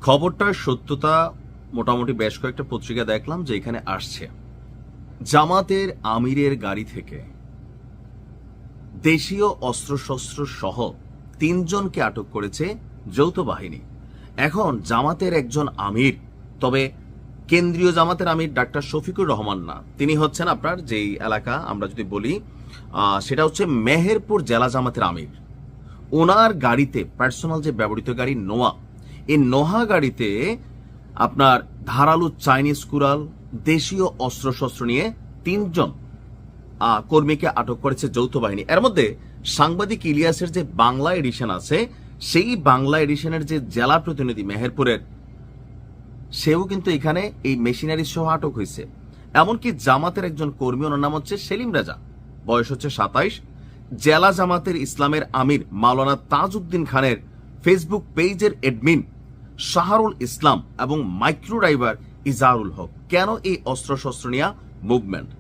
খবরটার সত্যতা মোটামুটি বেশ কয়েকটা পত্রিকা দেখলাম যে এখানে আসছে জামাতের আমিরের গাড়ি থেকে দেশীয় অস্ত্রশস্ত্র সহ 3 জনকে আটক করেছে যৌথ বাহিনী। এখন জামাতের একজন আমির, তবে কেন্দ্রীয় জামাতের আমির ডাক্তার শফিকুর রহমান না, তিনি হচ্ছেন আপনার যেই এলাকা আমরা যদি বলি সেটা হচ্ছে মেহেরপুর জেলা জামাতের আমির। ওনার গাড়িতে পার্সোনাল যে ব্যবহৃত গাড়ি নোয়া, এই নোহা গাড়িতে আপনার ধারালো চাইনিজ কুড়াল, দেশীয় অস্ত্রশস্ত্র নিয়ে 3 জন কর্মীকে আটক করেছে যৌথ বাহিনী। এর মধ্যে সাংবাদিক ইলিয়াসের যে বাংলা এডিশন আছে, সেই বাংলা এডিশনের যে জেলা প্রতিনিধি মেহেরপুরের, সেও কিন্তু এখানে এই মেশিনারি সহ আটক হয়েছে। এমনকি জামাতের একজন কর্মী, ওনার নাম হচ্ছে সেলিম রাজা, বয়স হচ্ছে 27, জেলা জামাতের ইসলামের আমির মাওলানা তাজউদ্দিন খানের ফেসবুক পেজের এডমিন শাহরুল ইসলাম এবং মাইক্রো ড্রাইভার ইজারুল হক। কেন এই অস্ত্রশস্ত্র নিয়ে মুভমেন্ট?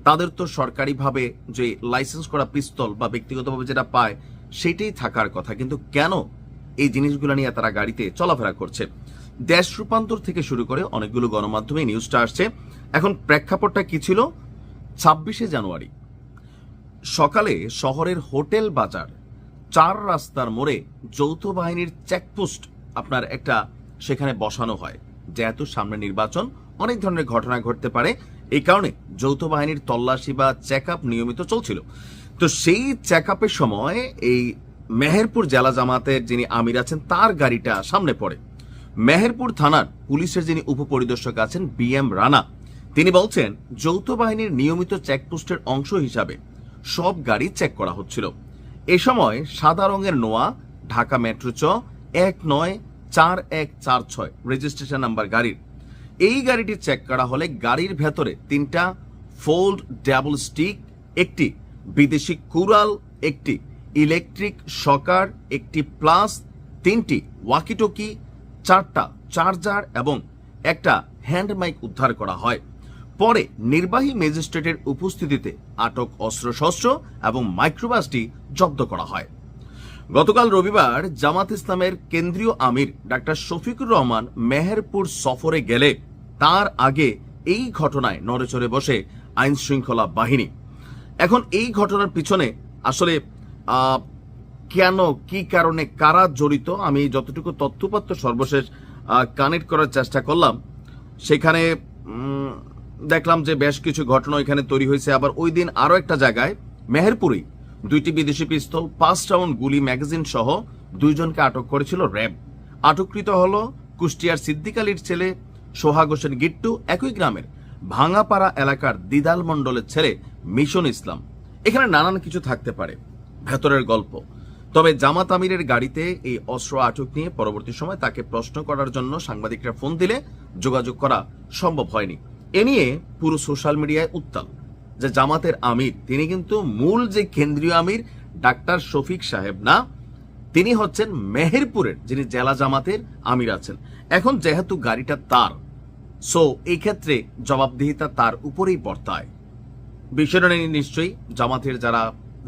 তাদের তো সরকারিভাবে যে লাইসেন্স করা পিস্তল বা ব্যক্তিগতভাবে যেটা পায় সেটাই থাকার কথা, কিন্তু কেন এই জিনিসগুলো নিয়ে তারা গাড়িতে চলাফেরা করছে? দেশ রূপান্তর থেকে শুরু করে অনেকগুলো গণমাধ্যমে নিউজটা আসছে। এখন প্রেক্ষাপটটা কি ছিল? 26শে জানুয়ারি সকালে শহরের হোটেল বাজার 4 রাস্তার মোড়ে যৌথ বাহিনীর চেকপোস্ট আপনার একটা সেখানে বসানো হয়। যেহেতু সামনে নির্বাচন, অনেক ধরনের ঘটনা ঘটতে পারে, এই কারণে যৌথ বাহিনীর তল্লাশি বা চেক আপ নিয়মিত চলছিল। তো সেই চেক আপের সময় এই মেহেরপুর জেলা জামাতের যিনি আমির আছেন তার গাড়িটা সামনে পড়ে। মেহেরপুর থানার পুলিশের যিনি উপপরিদর্শক আছেন BM রানা, তিনি বলছেন যৌথ বাহিনীর নিয়মিত চেকপোস্টের অংশ হিসাবে সব গাড়ি চেক করা হচ্ছিল। এ সময় সাদা রঙের নোয়া ঢাকা মেট্রো চ 194146 রেজিস্ট্রেশন নাম্বার গাড়ির এই গাড়িটি চেক করা হলে গাড়ির ভেতরে 3টা ফোল্ড ডাবল স্টিক, একটি বিদেশি কুড়াল, একটি ইলেকট্রিক শকার, একটি প্লাস, 3টি ওয়াকিটকি, 4টা চার্জার এবং একটা হ্যান্ড মাইক উদ্ধার করা হয়। পরে নির্বাহী ম্যাজিস্ট্রেটের উপস্থিতিতে আটক অস্ত্রশস্ত্র এবং মাইক্রোবাসটি জব্দ করা হয়। গতকাল রবিবার জামাত ইসলামের কেন্দ্রীয় আমির ডাক্তার শফিকুর রহমান মেহেরপুর সফরে গেলে তার আগে এই ঘটনায় নড়েচড়ে বসে আইন শৃঙ্খলা বাহিনী। এখন এই ঘটনার পিছনে আসলে কেন, কি কারণে, কারা জড়িত, আমি যতটুকু তথ্যপাত্র সর্বশেষ কানেক্ট করার চেষ্টা করলাম, সেখানে দেখলাম যে বেশ কিছু ঘটনা এখানে তৈরি হয়েছে। আবার ওই দিন আরো একটা জায়গায় মেহেরপুরে 2টি বিদেশি পিস্তল, 5 রাউন্ড গুলি, ম্যাগাজিন সহ 2 জনকে আটক করেছিল র্যাব। আটককৃত হলো কুষ্টিয়ার সিদ্দিক আলীর ছেলে সোহাগ হোসেন গিট্টু, একই গ্রামের ভাঙাপাড়া এলাকার দিদাল মণ্ডলের ছেলে মিশন ইসলাম। এখানে নানান কিছু থাকতে পারে ভেতরের গল্প। তবে জামাত আমিরের গাড়িতে এই অস্ত্র আটক নিয়ে পরবর্তী সময় তাকে প্রশ্ন করার জন্য সাংবাদিকরা ফোন দিলে যোগাযোগ করা সম্ভব হয়নি। এ নিয়ে পুরো সোশ্যাল মিডিয়ায় উত্তাল যে জামাতের আমির, তিনি কিন্তু মূল যে কেন্দ্রীয় আমির ডাক্তার শফিক সাহেব না, তিনি হচ্ছেন মেহেরপুরের যিনি জেলা জামাতের আমির আছেন। এখন যেহেতু গাড়িটা তার, সো এই ক্ষেত্রে জবাবদিহিতা তার উপরেই বর্তায়। বিষয়টা নিয়ে নিশ্চয়ই জামাতের যারা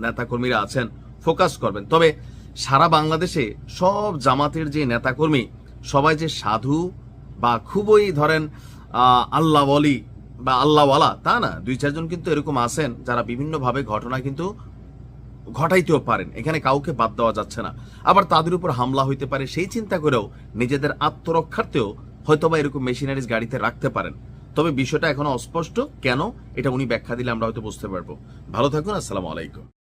নেতাকর্মীরা আছেন ফোকাস করবেন। তবে সারা বাংলাদেশে সব জামাতের যে নেতাকর্মী সবাই যে সাধু বা খুবই ধরেন আল্লাহ বলি বা আল্লাহওয়ালা তা না, 2-4 জন কিন্তু এরকম আছেন যারা বিভিন্নভাবে ঘটনা কিন্তু ঘটাইতেও পারেন, এখানে কাউকে বাদ দেওয়া যাচ্ছে না। আবার তাদের উপর হামলা হইতে পারে, সেই চিন্তা করেও নিজেদের আত্মরক্ষার্থেও হয়তোবা এরকম মেশিনারিজ গাড়িতে রাখতে পারেন। তবে বিষয়টা এখনো অস্পষ্ট, কেন এটা উনি ব্যাখ্যা দিলে আমরা হয়তো বুঝতে পারবো। ভালো থাকুন, আসসালামু আলাইকুম।